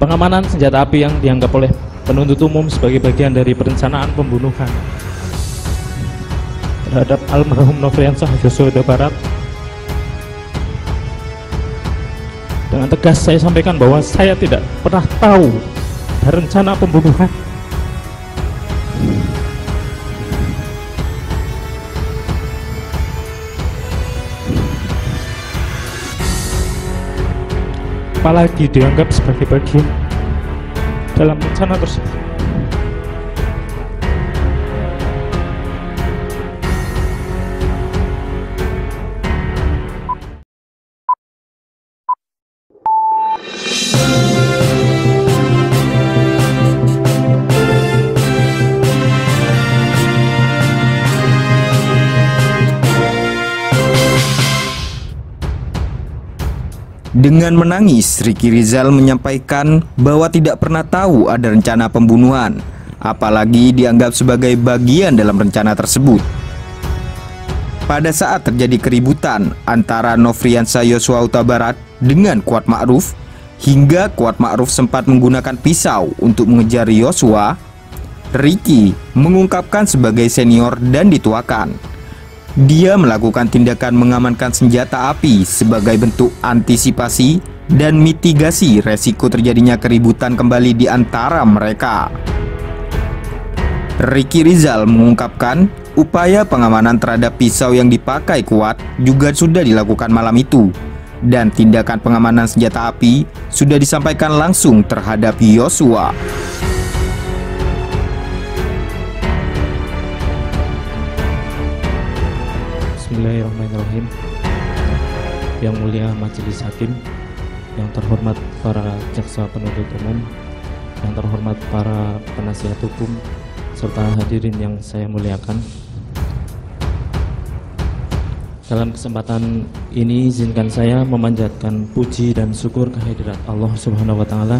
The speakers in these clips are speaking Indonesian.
Pengamanan senjata api yang dianggap oleh penuntut umum sebagai bagian dari perencanaan pembunuhan terhadap almarhum Nofriansah Yosua Huta Barat. Dengan tegas saya sampaikan bahwa saya tidak pernah tahu ada rencana pembunuhan. Apalagi dianggap sebagai bagian dalam rencana tersebut. Dengan menangis, Ricky Rizal menyampaikan bahwa tidak pernah tahu ada rencana pembunuhan, apalagi dianggap sebagai bagian dalam rencana tersebut. Pada saat terjadi keributan antara Nofriansah Yosua Huta Barat dengan Kuat Ma'ruf, hingga Kuat Ma'ruf sempat menggunakan pisau untuk mengejar Yosua, Ricky mengungkapkan sebagai senior dan dituakan. Dia melakukan tindakan mengamankan senjata api sebagai bentuk antisipasi dan mitigasi resiko terjadinya keributan kembali di antara mereka. Ricky Rizal mengungkapkan upaya pengamanan terhadap pisau yang dipakai Kuat juga sudah dilakukan malam itu, dan tindakan pengamanan senjata api sudah disampaikan langsung terhadap Yosua. Bismillahirrahmanirrahim. Yang mulia Majelis Hakim, yang terhormat para jaksa penuntut umum, yang terhormat para penasihat hukum, serta hadirin yang saya muliakan. Dalam kesempatan ini izinkan saya memanjatkan puji dan syukur kehadirat Allah Subhanahu wa Ta'ala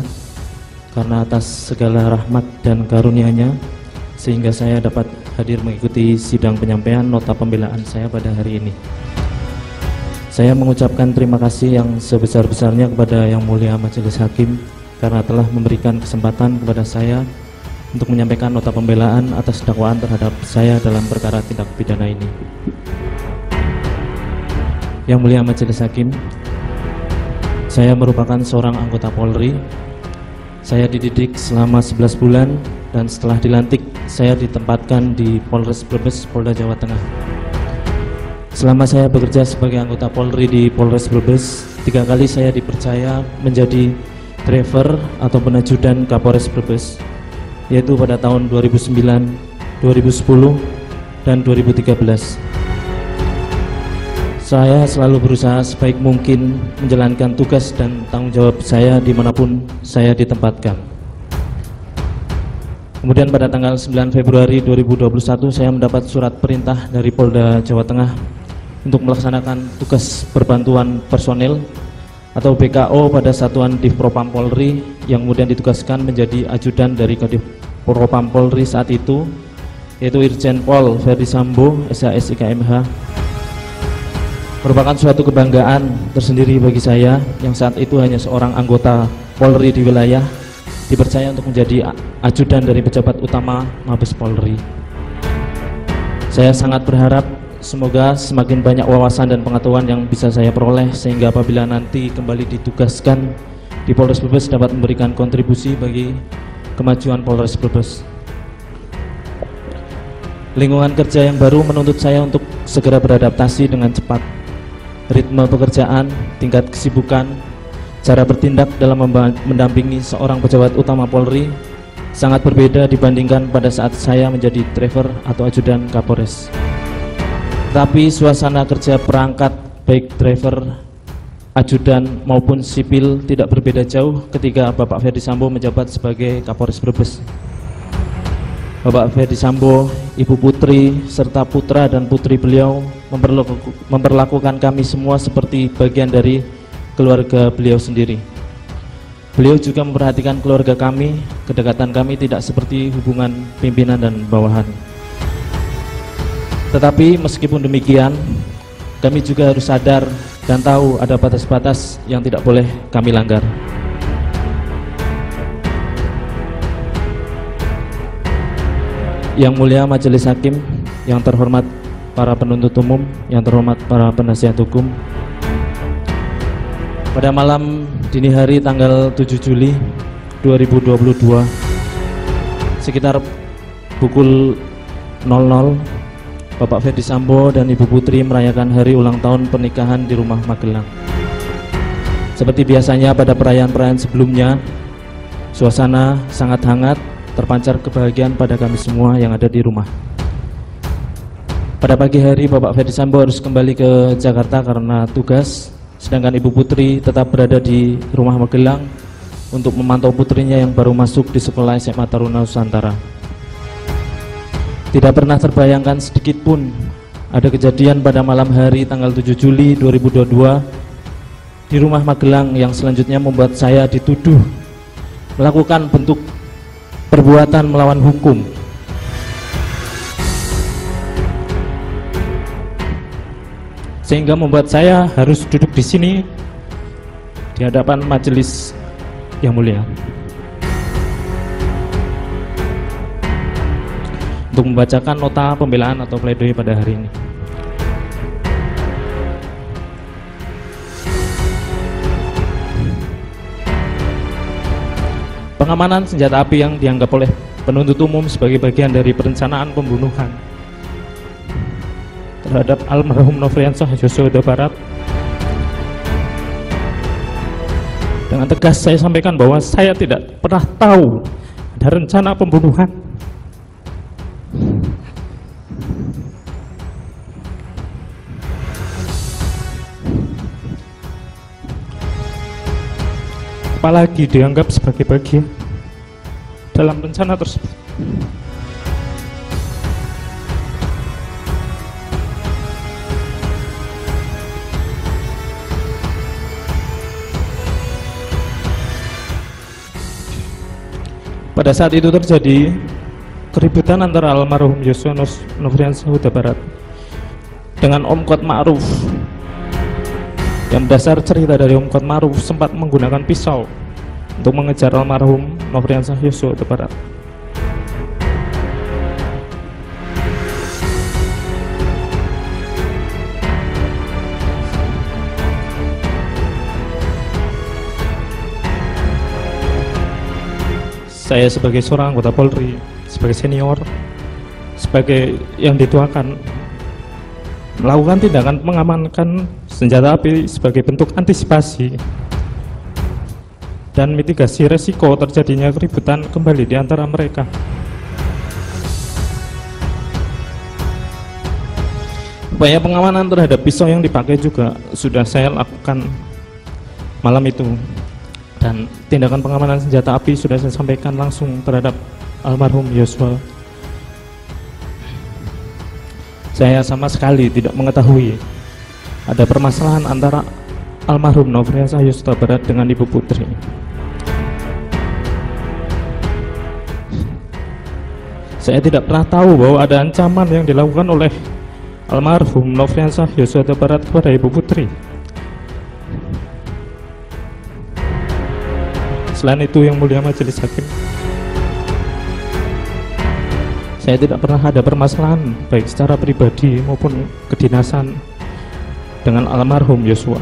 karena atas segala rahmat dan karunia-Nya sehingga saya dapat hadir mengikuti sidang penyampaian nota pembelaan saya pada hari ini. Saya mengucapkan terima kasih yang sebesar-besarnya kepada Yang Mulia Majelis Hakim karena telah memberikan kesempatan kepada saya untuk menyampaikan nota pembelaan atas dakwaan terhadap saya dalam perkara tindak pidana ini. Yang Mulia Majelis Hakim, saya merupakan seorang anggota Polri. Saya dididik selama 11 bulan dan setelah dilantik saya ditempatkan di Polres Brebes, Polda Jawa Tengah. Selama saya bekerja sebagai anggota Polri di Polres Brebes, 3 kali saya dipercaya menjadi driver atau penajudan Kapolres Brebes, yaitu pada tahun 2009, 2010, dan 2013. Saya selalu berusaha sebaik mungkin menjalankan tugas dan tanggung jawab saya dimanapun saya ditempatkan. Kemudian pada tanggal 9 Februari 2021 saya mendapat surat perintah dari Polda Jawa Tengah untuk melaksanakan tugas perbantuan personil atau BKO pada Satuan Divpropam Polri yang kemudian ditugaskan menjadi ajudan dari Kadif Propam Polri saat itu, yaitu Irjen Pol Verdi Sambo, SHS IKMH. Merupakan suatu kebanggaan tersendiri bagi saya yang saat itu hanya seorang anggota Polri di wilayah dipercaya untuk menjadi ajudan dari pejabat utama Mabes Polri. Saya sangat berharap semoga semakin banyak wawasan dan pengetahuan yang bisa saya peroleh sehingga apabila nanti kembali ditugaskan di Polres Brebes dapat memberikan kontribusi bagi kemajuan Polres Brebes. Lingkungan kerja yang baru menuntut saya untuk segera beradaptasi dengan cepat. Ritme pekerjaan, tingkat kesibukan, cara bertindak dalam mendampingi seorang pejabat utama Polri sangat berbeda dibandingkan pada saat saya menjadi driver atau ajudan Kapolres. Tapi suasana kerja perangkat baik driver, ajudan maupun sipil tidak berbeda jauh ketika Bapak Verdi Sambo menjabat sebagai Kapolres Brebes. Bapak Verdi Sambo, Ibu Putri, serta putra dan putri beliau memperlakukan kami semua seperti bagian dari keluarga beliau sendiri. Beliau juga memperhatikan keluarga kami, kedekatan kami tidak seperti hubungan pimpinan dan bawahan. Tetapi meskipun demikian, kami juga harus sadar dan tahu ada batas-batas yang tidak boleh kami langgar. Yang mulia Majelis Hakim, yang terhormat para penuntut umum, yang terhormat para penasihat hukum. Pada malam dini hari tanggal 7 Juli 2022 sekitar pukul 00, Bapak Ferdi Sambo dan Ibu Putri merayakan hari ulang tahun pernikahan di rumah Magelang. Seperti biasanya pada perayaan-perayaan sebelumnya, suasana sangat hangat, terpancar kebahagiaan pada kami semua yang ada di rumah. Pada pagi hari Bapak Ferdi Sambo harus kembali ke Jakarta karena tugas, sedangkan Ibu Putri tetap berada di rumah Magelang untuk memantau putrinya yang baru masuk di sekolah SMA Taruna Nusantara. Tidak pernah terbayangkan sedikit pun ada kejadian pada malam hari tanggal 7 Juli 2022 di rumah Magelang yang selanjutnya membuat saya dituduh melakukan bentuk perbuatan melawan hukum. Sehingga membuat saya harus duduk di sini di hadapan majelis yang mulia untuk membacakan nota pembelaan atau pledoi pada hari ini. Pengamanan senjata api yang dianggap oleh penuntut umum sebagai bagian dari perencanaan pembunuhan terhadap almarhum Nofriansah Yosua Huta Barat. Dengan tegas saya sampaikan bahwa saya tidak pernah tahu ada rencana pembunuhan. Apalagi dianggap sebagai bagian dalam rencana tersebut. Pada saat itu terjadi keributan antara almarhum Yosua Nofriansah Huta Barat dengan Om Kuat Ma'ruf. Yang berdasar cerita dari Om Kuat Ma'ruf sempat menggunakan pisau untuk mengejar almarhum Nofriansah Yosua Huta Barat. Saya sebagai seorang anggota Polri, sebagai senior, sebagai yang dituakan, melakukan tindakan mengamankan senjata api sebagai bentuk antisipasi dan mitigasi resiko terjadinya keributan kembali di antara mereka. Upaya pengamanan terhadap pisau yang dipakai juga sudah saya lakukan malam itu, dan tindakan pengamanan senjata api sudah saya sampaikan langsung terhadap almarhum Yosua. Saya sama sekali tidak mengetahui ada permasalahan antara almarhum Nofriansah Yosua Huta Barat dengan Ibu Putri. Saya tidak pernah tahu bahwa ada ancaman yang dilakukan oleh almarhum Nofriansah Yosua Huta Barat kepada Ibu Putri. Selain itu, yang mulia Majelis Hakim, saya tidak pernah ada permasalahan baik secara pribadi maupun kedinasan dengan almarhum Yosua.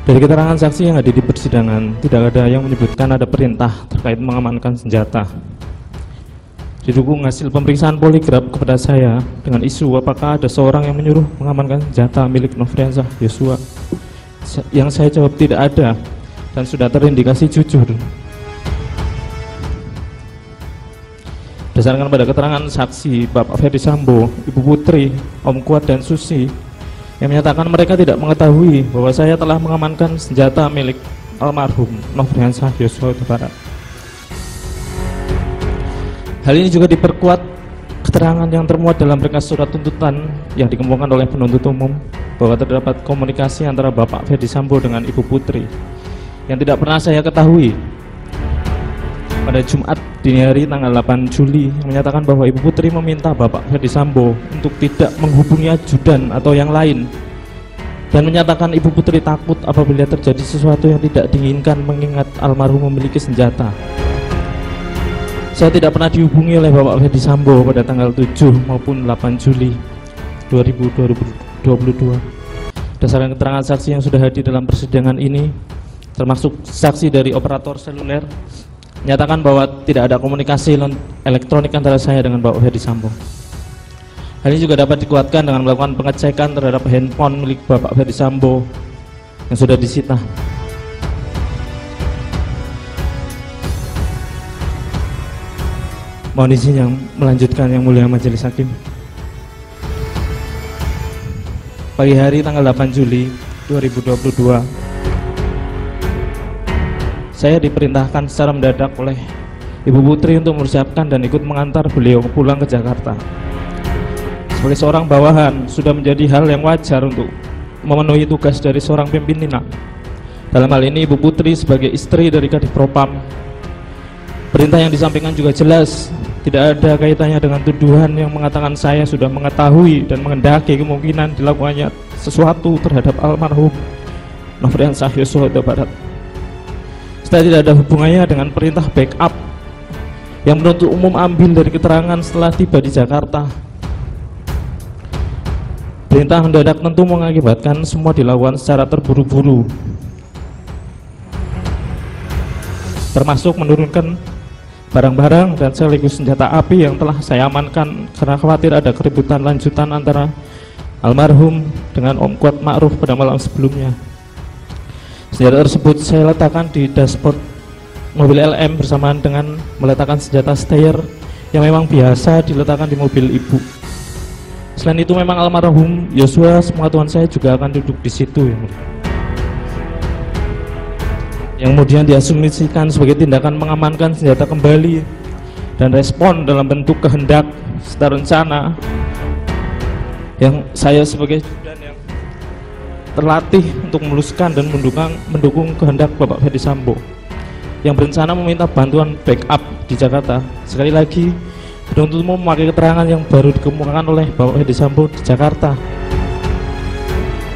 Dari keterangan saksi yang hadir di persidangan, tidak ada yang menyebutkan ada perintah terkait mengamankan senjata. Didukung hasil pemeriksaan poligraf kepada saya dengan isu apakah ada seorang yang menyuruh mengamankan senjata milik Nofriansah Yosua. Yang saya jawab tidak ada dan sudah terindikasi jujur. Berdasarkan pada keterangan saksi Bapak Ferdi Sambo, Ibu Putri, Om Kuat dan Susi yang menyatakan mereka tidak mengetahui bahwa saya telah mengamankan senjata milik almarhum Nofriansah Yosua Huta Barat. Hal ini juga diperkuat keterangan yang termuat dalam berkas surat tuntutan yang dikemukakan oleh penuntut umum bahwa terdapat komunikasi antara Bapak Ferdi Sambo dengan Ibu Putri yang tidak pernah saya ketahui. Pada Jumat dini hari tanggal 8 Juli yang menyatakan bahwa Ibu Putri meminta Bapak Ferdi Sambo untuk tidak menghubungi ajudan atau yang lain, dan menyatakan Ibu Putri takut apabila terjadi sesuatu yang tidak diinginkan mengingat almarhum memiliki senjata. Saya tidak pernah dihubungi oleh Bapak Ferdi Sambo pada tanggal 7 maupun 8 Juli 2022. Berdasarkan keterangan saksi yang sudah hadir dalam persidangan ini, termasuk saksi dari operator seluler, menyatakan bahwa tidak ada komunikasi elektronik antara saya dengan Bapak Ferdi Sambo. Hal ini juga dapat dikuatkan dengan melakukan pengecekan terhadap handphone milik Bapak Ferdi Sambo yang sudah disita. Mohon izin yang melanjutkan yang mulia majelis hakim. Pagi hari tanggal 8 Juli 2022, saya diperintahkan secara mendadak oleh Ibu Putri untuk mempersiapkan dan ikut mengantar beliau pulang ke Jakarta. Sebagai seorang bawahan, sudah menjadi hal yang wajar untuk memenuhi tugas dari seorang pimpinan. Dalam hal ini Ibu Putri sebagai istri dari Kadif Propam, perintah yang disampaikan juga jelas, tidak ada kaitannya dengan tuduhan yang mengatakan saya sudah mengetahui dan menghendaki kemungkinan dilakukannya sesuatu terhadap almarhum Nofriansah Yosua Huta Barat. Setelah tidak ada hubungannya dengan perintah backup yang penuntut umum ambil dari keterangan setelah tiba di Jakarta. Perintah mendadak tentu mengakibatkan semua dilakukan secara terburu-buru, termasuk menurunkan barang-barang dan sekaligus senjata api yang telah saya amankan karena khawatir ada keributan lanjutan antara almarhum dengan Om Kuat Ma'ruf pada malam sebelumnya. Senjata tersebut saya letakkan di dashboard mobil LM bersamaan dengan meletakkan senjata stayer yang memang biasa diletakkan di mobil ibu. Selain itu memang almarhum Yosua sepengetahuan saya juga akan duduk di situ yang kemudian diasumsikan sebagai tindakan mengamankan senjata kembali dan respon dalam bentuk kehendak serta rencana yang saya sebagai judan yang terlatih untuk meluluskan dan mendukung kehendak Bapak Ferdi Sambo yang berencana meminta bantuan backup di Jakarta. Sekali lagi, penuntut umum memakai keterangan yang baru dikemukakan oleh Bapak Ferdi Sambo di Jakarta.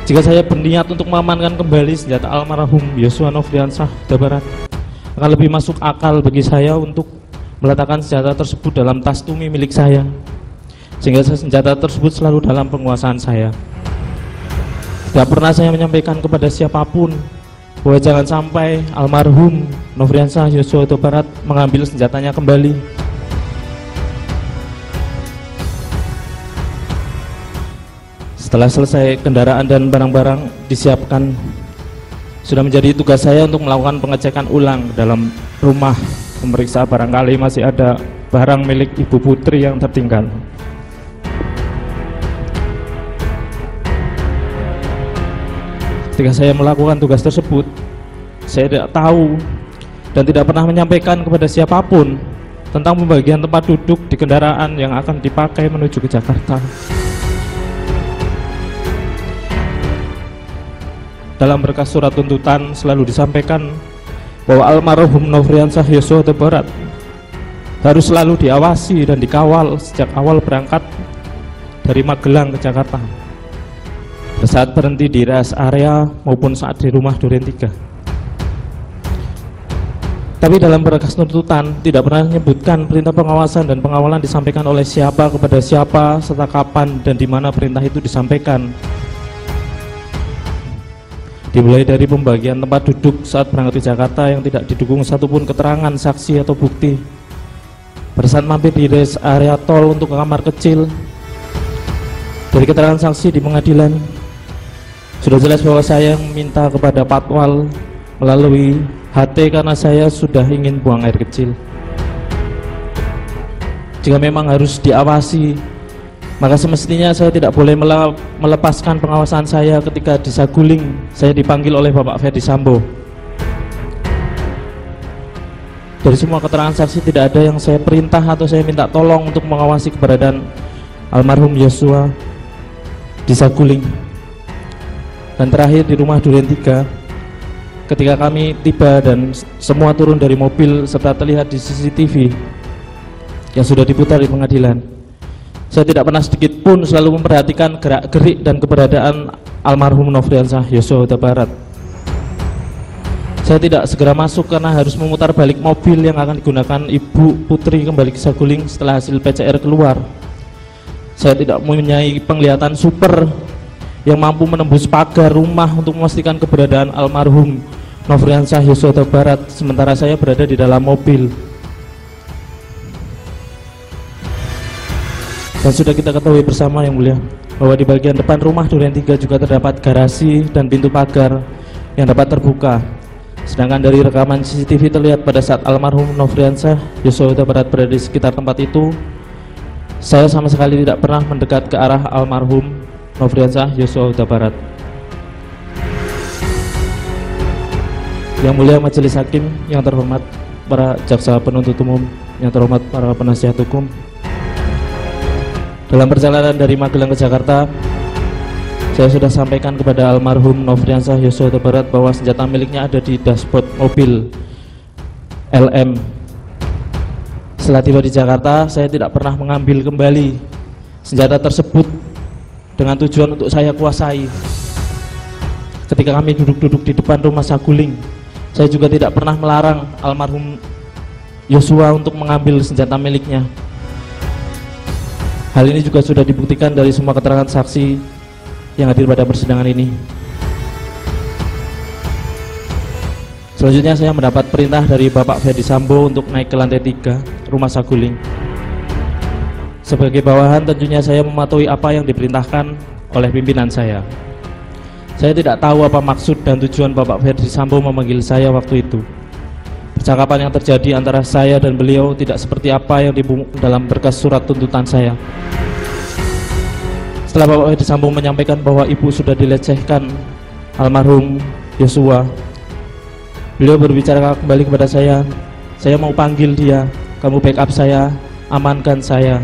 Jika saya berniat untuk mengamankan kembali senjata almarhum Yosua Nofriansah Huta Barat, akan lebih masuk akal bagi saya untuk meletakkan senjata tersebut dalam tas tumi milik saya, sehingga senjata tersebut selalu dalam penguasaan saya. Tidak pernah saya menyampaikan kepada siapapun bahwa jangan sampai almarhum Nofriansah Yosua Huta Barat mengambil senjatanya kembali. Setelah selesai kendaraan dan barang-barang disiapkan, sudah menjadi tugas saya untuk melakukan pengecekan ulang dalam rumah, memeriksa barangkali masih ada barang milik Ibu Putri yang tertinggal. Ketika saya melakukan tugas tersebut, saya tidak tahu dan tidak pernah menyampaikan kepada siapapun tentang pembagian tempat duduk di kendaraan yang akan dipakai menuju ke Jakarta. Dalam berkas surat tuntutan selalu disampaikan bahwa almarhum Nofriansah Yosua Huta Barat harus selalu diawasi dan dikawal sejak awal berangkat dari Magelang ke Jakarta, saat berhenti di rest area maupun saat di rumah Duren 3. Tapi dalam berkas tuntutan tidak pernah menyebutkan perintah pengawasan dan pengawalan disampaikan oleh siapa kepada siapa serta kapan dan di mana perintah itu disampaikan. Dimulai dari pembagian tempat duduk saat berangkat ke Jakarta yang tidak didukung satupun keterangan saksi atau bukti. Pada saat mampir di rest area tol untuk ke kamar kecil, dari keterangan saksi di pengadilan sudah jelas bahwa saya meminta kepada patwal melalui HT karena saya sudah ingin buang air kecil. Jika memang harus diawasi, maka semestinya saya tidak boleh melepaskan pengawasan saya ketika di Saguling saya dipanggil oleh Bapak Ferdi Sambo. Dari semua keterangan saksi tidak ada yang saya perintah atau saya minta tolong untuk mengawasi keberadaan almarhum Yosua di Saguling. Dan terakhir di rumah Duren 3, ketika kami tiba dan semua turun dari mobil serta terlihat di CCTV yang sudah diputar di pengadilan, saya tidak pernah sedikit pun selalu memperhatikan gerak-gerik dan keberadaan almarhum Nofriansah Yosua Huta Barat. Saya tidak segera masuk karena harus memutar balik mobil yang akan digunakan Ibu Putri kembali ke Saguling setelah hasil PCR keluar. Saya tidak mempunyai penglihatan super yang mampu menembus pagar rumah untuk memastikan keberadaan almarhum Nofriansyah Yosua Huta Barat, sementara saya berada di dalam mobil. Dan sudah kita ketahui bersama yang mulia, bahwa di bagian depan rumah Duren 3 juga terdapat garasi dan pintu pagar yang dapat terbuka. Sedangkan dari rekaman CCTV terlihat pada saat almarhum Nofriansyah Yosua Huta Barat berada di sekitar tempat itu, saya sama sekali tidak pernah mendekat ke arah almarhum Nofriansyah Yosua Huta Barat. Yang mulia majelis hakim, yang terhormat para jaksa penuntut umum, yang terhormat para penasihat hukum, dalam perjalanan dari Magelang ke Jakarta, saya sudah sampaikan kepada almarhum Nofriansyah Yosua Huta Barat bahwa senjata miliknya ada di dashboard mobil LM. Setelah tiba di Jakarta, saya tidak pernah mengambil kembali senjata tersebut dengan tujuan untuk saya kuasai. Ketika kami duduk-duduk di depan rumah Saguling, saya juga tidak pernah melarang almarhum Yosua untuk mengambil senjata miliknya. Hal ini juga sudah dibuktikan dari semua keterangan saksi yang hadir pada persidangan ini. Selanjutnya saya mendapat perintah dari Bapak Ferdi Sambo untuk naik ke lantai 3 rumah Saguling. Sebagai bawahan tentunya saya mematuhi apa yang diperintahkan oleh pimpinan saya. Saya tidak tahu apa maksud dan tujuan Bapak Ferdi Sambo memanggil saya waktu itu. Percakapan yang terjadi antara saya dan beliau tidak seperti apa yang dimuat dalam berkas surat tuntutan saya. Setelah Bapak Ferdi Sambo menyampaikan bahwa ibu sudah dilecehkan almarhum Yosua, beliau berbicara kembali kepada saya mau panggil dia, kamu backup saya, amankan saya.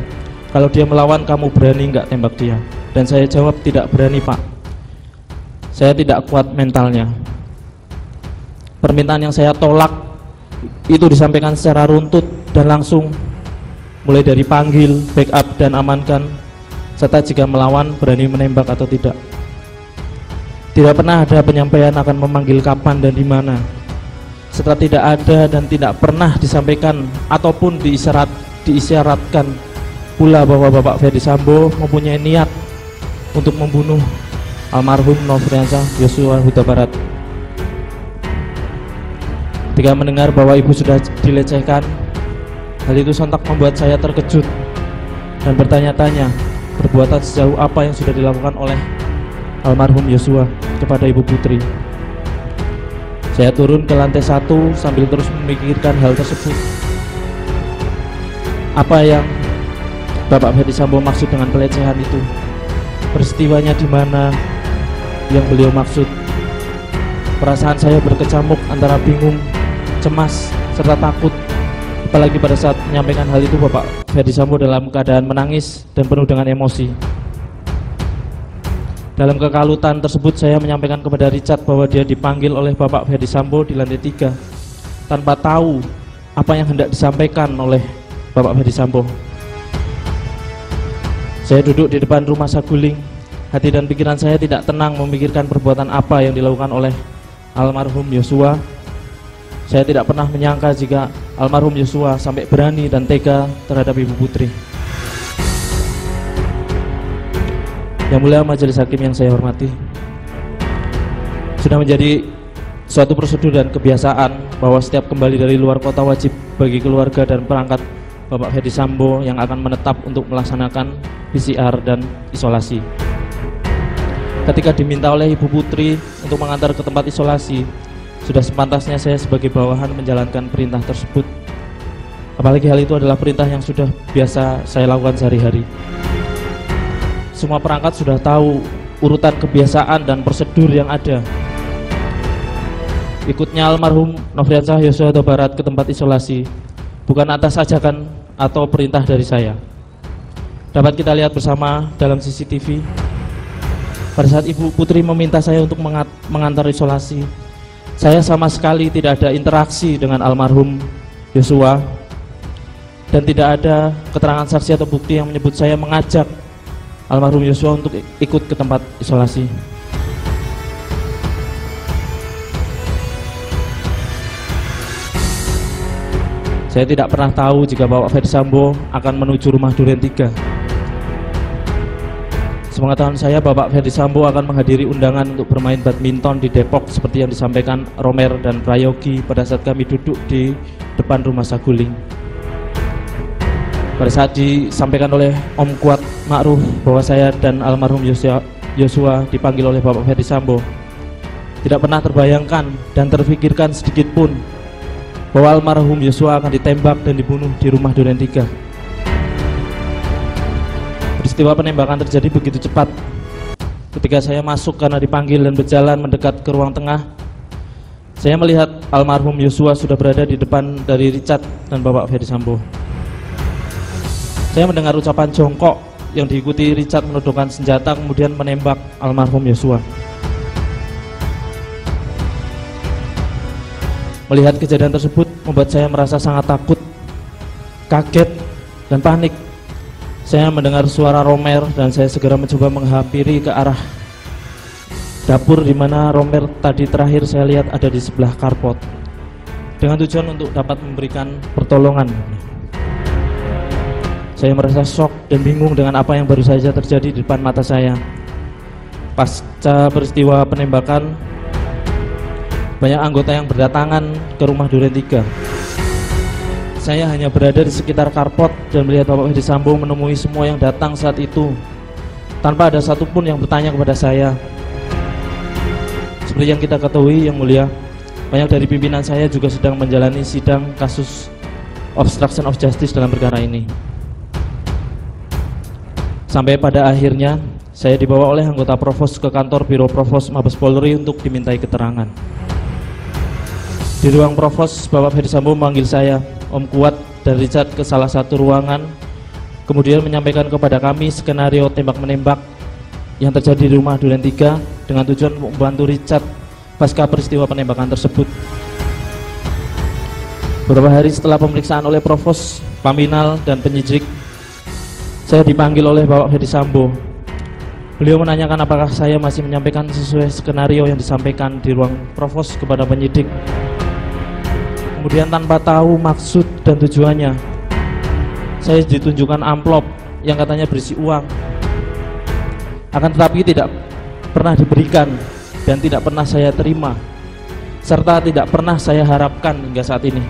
Kalau dia melawan, kamu berani nggak tembak dia? Dan saya jawab, tidak berani Pak, saya tidak kuat mentalnya. Permintaan yang saya tolak itu disampaikan secara runtut dan langsung, mulai dari panggil, backup, dan amankan, serta jika melawan berani menembak atau tidak. Tidak pernah ada penyampaian akan memanggil kapan dan di mana. Serta tidak ada dan tidak pernah disampaikan ataupun diisyaratkan pula bahwa Bapak Ferdi Sambo mempunyai niat untuk membunuh almarhum Nofriansyah Yosua Huta Barat. Ketika mendengar bahwa ibu sudah dilecehkan, hal itu sontak membuat saya terkejut dan bertanya-tanya perbuatan sejauh apa yang sudah dilakukan oleh almarhum Yosua kepada Ibu Putri. Saya turun ke lantai 1 sambil terus memikirkan hal tersebut. Apa yang Bapak Ferdi Sambo maksud dengan pelecehan itu? Peristiwanya di mana yang beliau maksud? Perasaan saya berkecamuk antara bingung, cemas, serta takut. Apalagi pada saat menyampaikan hal itu Bapak Ferdi Sambo dalam keadaan menangis dan penuh dengan emosi. Dalam kekalutan tersebut saya menyampaikan kepada Richard bahwa dia dipanggil oleh Bapak Ferdi Sambo di lantai 3 tanpa tahu apa yang hendak disampaikan oleh Bapak Ferdi Sambo. Saya duduk di depan rumah Saguling. Hati dan pikiran saya tidak tenang memikirkan perbuatan apa yang dilakukan oleh almarhum Yosua. Saya tidak pernah menyangka jika almarhum Yosua sampai berani dan tega terhadap Ibu Putri. Yang mulia majelis hakim yang saya hormati, sudah menjadi suatu prosedur dan kebiasaan bahwa setiap kembali dari luar kota wajib bagi keluarga dan perangkat Bapak Ferdi Sambo yang akan menetap untuk melaksanakan PCR dan isolasi. Ketika diminta oleh Ibu Putri untuk mengantar ke tempat isolasi, sudah sepantasnya saya sebagai bawahan menjalankan perintah tersebut. Apalagi hal itu adalah perintah yang sudah biasa saya lakukan sehari-hari. Semua perangkat sudah tahu urutan kebiasaan dan prosedur yang ada. Ikutnya almarhum Nofriansyah Yosua Huta Barat ke tempat isolasi bukan atas ajakan atau perintah dari saya. Dapat kita lihat bersama dalam CCTV pada saat Ibu Putri meminta saya untuk mengantar isolasi, saya sama sekali tidak ada interaksi dengan almarhum Yosua dan tidak ada keterangan saksi atau bukti yang menyebut saya mengajak almarhum Yosua untuk ikut ke tempat isolasi. Saya tidak pernah tahu jika Bapak Ferdi Sambo akan menuju rumah Duren 3. Sepengetahuan saya, Bapak Ferdi Sambo akan menghadiri undangan untuk bermain badminton di Depok seperti yang disampaikan Romer dan Prayogi pada saat kami duduk di depan rumah Saguling. Pada saat disampaikan oleh Om Kuat Ma'ruf bahwa saya dan almarhum Yosua dipanggil oleh Bapak Ferdi Sambo, tidak pernah terbayangkan dan terfikirkan sedikit pun bahwa almarhum Yosua akan ditembak dan dibunuh di rumah Duren 3. Peristiwa penembakan terjadi begitu cepat. Ketika saya masuk karena dipanggil dan berjalan mendekat ke ruang tengah, saya melihat almarhum Yosua sudah berada di depan dari Richard dan Bapak Ferdi Sambo. Saya mendengar ucapan jongkok yang diikuti Richard menodongkan senjata kemudian menembak almarhum Yosua. Melihat kejadian tersebut membuat saya merasa sangat takut, kaget, dan panik. Saya mendengar suara Romer dan saya segera mencoba menghampiri ke arah dapur di mana Romer tadi terakhir saya lihat ada di sebelah karpot, dengan tujuan untuk dapat memberikan pertolongan. Saya merasa shock dan bingung dengan apa yang baru saja terjadi di depan mata saya. Pasca peristiwa penembakan, banyak anggota yang berdatangan ke rumah Duren 3. Saya hanya berada di sekitar karpot dan melihat Bapak Ferdi Sambo menemui semua yang datang saat itu, tanpa ada satupun yang bertanya kepada saya. Seperti yang kita ketahui, Yang Mulia, banyak dari pimpinan saya juga sedang menjalani sidang kasus obstruction of justice dalam perkara ini. Sampai pada akhirnya, saya dibawa oleh anggota Provos ke kantor Biro Provos Mabes Polri untuk dimintai keterangan. Di ruang Provos, Bapak Ferdi Sambo memanggil saya, Om Kuat, dan Richard ke salah satu ruangan, kemudian menyampaikan kepada kami skenario tembak-menembak yang terjadi di rumah Duren 3 dengan tujuan membantu Richard pasca peristiwa penembakan tersebut. Beberapa hari setelah pemeriksaan oleh Provos, Paminal, dan penyidik, saya dipanggil oleh Bapak Ferdi Sambo. Beliau menanyakan apakah saya masih menyampaikan sesuai skenario yang disampaikan di ruang Provos kepada penyidik. Kemudian tanpa tahu maksud dan tujuannya, saya ditunjukkan amplop yang katanya berisi uang, akan tetapi tidak pernah diberikan dan tidak pernah saya terima, serta tidak pernah saya harapkan hingga saat ini.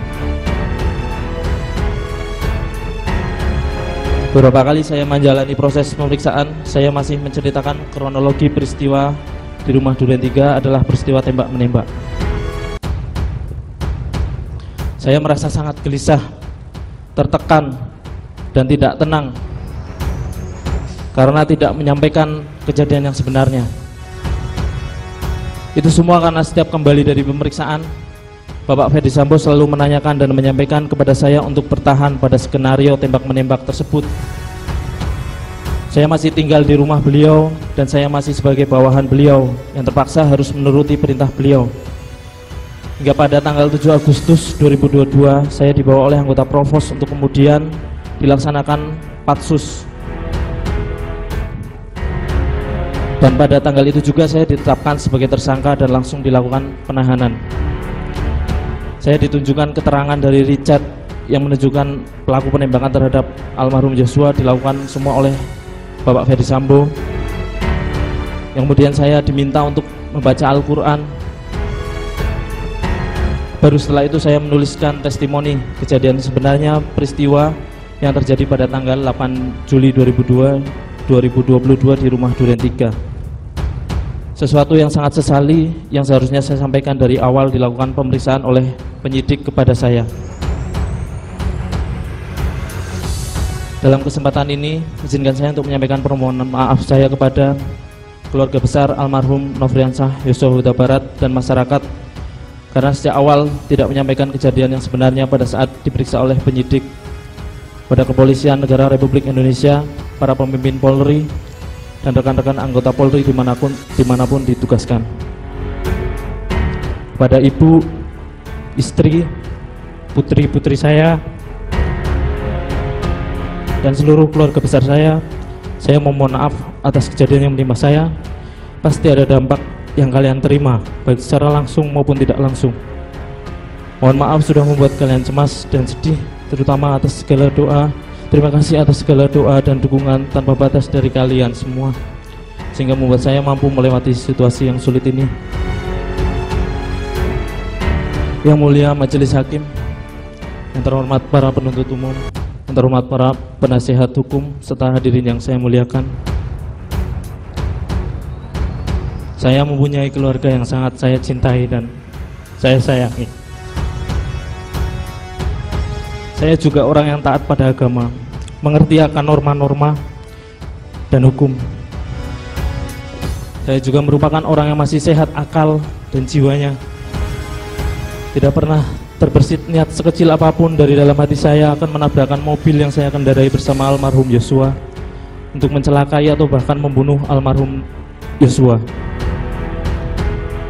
Beberapa kali saya menjalani proses pemeriksaan, saya masih menceritakan kronologi peristiwa di rumah Duren 3 adalah peristiwa tembak-menembak. Saya merasa sangat gelisah, tertekan, dan tidak tenang karena tidak menyampaikan kejadian yang sebenarnya. Itu semua karena setiap kembali dari pemeriksaan, Bapak Ferdi Sambo selalu menanyakan dan menyampaikan kepada saya untuk bertahan pada skenario tembak-menembak tersebut. Saya masih tinggal di rumah beliau dan saya masih sebagai bawahan beliau yang terpaksa harus menuruti perintah beliau. Hingga pada tanggal 7 Agustus 2022, saya dibawa oleh anggota Provos untuk kemudian dilaksanakan patsus. Dan pada tanggal itu juga saya ditetapkan sebagai tersangka dan langsung dilakukan penahanan. Saya ditunjukkan keterangan dari Richard yang menunjukkan pelaku penembakan terhadap almarhum Yosua dilakukan semua oleh Bapak Ferdi Sambo. Yang kemudian saya diminta untuk membaca Al-Quran. Baru setelah itu saya menuliskan testimoni kejadian sebenarnya peristiwa yang terjadi pada tanggal 8 Juli 2022 di rumah Duren 3. Sesuatu yang sangat sesali yang seharusnya saya sampaikan dari awal dilakukan pemeriksaan oleh penyidik kepada saya. Dalam kesempatan ini, izinkan saya untuk menyampaikan permohonan maaf saya kepada keluarga besar almarhum Nofriansah Yosua Huta Barat dan masyarakat karena sejak awal tidak menyampaikan kejadian yang sebenarnya pada saat diperiksa oleh penyidik, pada Kepolisian Negara Republik Indonesia, para pemimpin Polri, dan rekan-rekan anggota Polri dimanapun ditugaskan. Pada ibu, istri, putri-putri saya, dan seluruh keluarga besar saya memohon maaf atas kejadian yang menimpa saya. Pasti ada dampak yang kalian terima, baik secara langsung maupun tidak langsung. Mohon maaf sudah membuat kalian cemas dan sedih terutama atas segala doa. Terima kasih atas segala doa dan dukungan tanpa batas dari kalian semua, sehingga membuat saya mampu melewati situasi yang sulit ini. Yang mulia Majelis Hakim, yang terhormat para penuntut umum, yang terhormat para penasihat hukum, serta hadirin yang saya muliakan. Saya mempunyai keluarga yang sangat saya cintai dan saya sayangi. Saya juga orang yang taat pada agama, mengerti akan norma-norma dan hukum. Saya juga merupakan orang yang masih sehat akal dan jiwanya. Tidak pernah terbersit niat sekecil apapun dari dalam hati saya akan menabrakkan mobil yang saya kendarai bersama almarhum Yosua untuk mencelakai atau bahkan membunuh almarhum Yosua.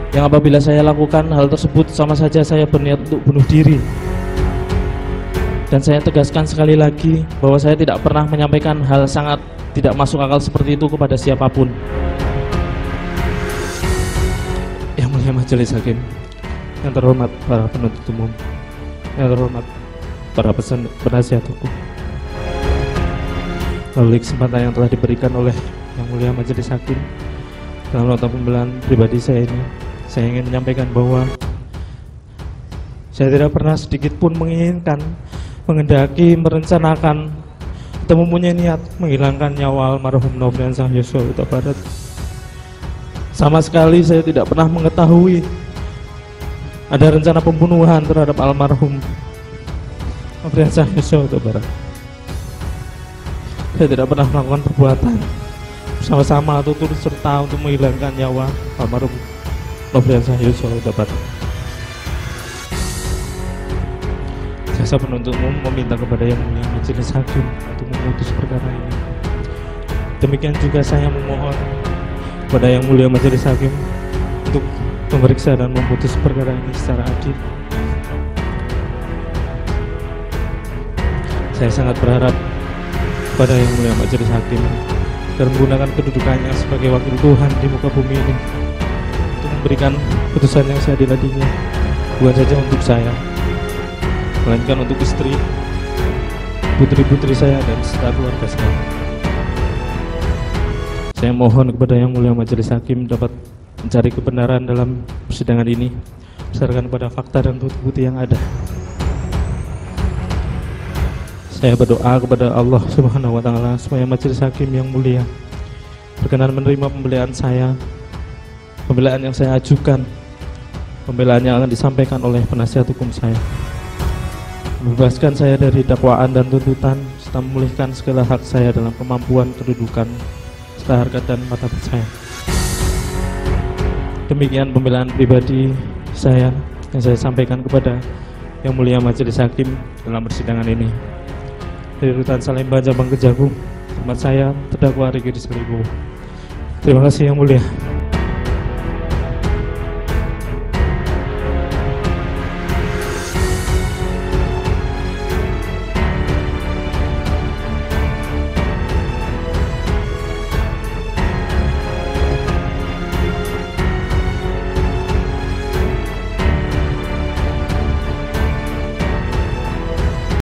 Yang apabila saya lakukan hal tersebut, sama saja saya berniat untuk bunuh diri. Dan saya tegaskan sekali lagi bahwa saya tidak pernah menyampaikan hal sangat tidak masuk akal seperti itu kepada siapapun. Yang mulia Majelis Hakim, yang terhormat para penuntut umum, yang terhormat para penasihat hukum, melalui kesempatan yang telah diberikan oleh Yang Mulia Majelis Hakim dalam nota pembelaan pribadi saya ini, saya ingin menyampaikan bahwa saya tidak pernah sedikit pun menginginkan, mengendaki, merencanakan atau mempunyai niat menghilangkan nyawa almarhum Nofriansah Yosua Huta Barat. Sama sekali saya tidak pernah mengetahui ada rencana pembunuhan terhadap almarhum Nofriansah Yosua Huta Barat. Saya tidak pernah melakukan perbuatan bersama-sama atau turut serta untuk menghilangkan nyawa almarhum Nofriansah Yosua Huta Barat. Jaksa penuntut umum meminta kepada Yang Mulia Majelis Hakim untuk memutus perkara ini. Demikian juga saya memohon kepada Yang Mulia Majelis Hakim untuk memeriksa dan memutus perkara ini secara adil. Saya sangat berharap kepada Yang Mulia Majelis Hakim dan menggunakan kedudukannya sebagai wakil Tuhan di muka bumi ini untuk memberikan putusan yang seadil-adilnya, bukan saja untuk saya, melainkan untuk istri, putri-putri saya, dan serta keluarga saya. Saya mohon kepada Yang Mulia Majelis Hakim dapat mencari kebenaran dalam persidangan ini berdasarkan pada fakta dan bukti-bukti yang ada. Saya berdoa kepada Allah Subhanahu wa Ta'ala supaya Majelis Hakim yang mulia berkenan menerima pembelaan saya, pembelaan yang saya ajukan, pembelaan yang akan disampaikan oleh penasihat hukum saya, membebaskan saya dari dakwaan dan tuntutan, serta memulihkan segala hak saya dalam kemampuan, kedudukan, serta harkat dan martabat saya. Demikian pembelaan pribadi saya yang saya sampaikan kepada Yang Mulia Majelis Hakim dalam persidangan ini. Dari Rutan Salemba, Cabang Kejagung, tempat saya terdakwa Riki Rizal Wibowo. Terima kasih Yang Mulia.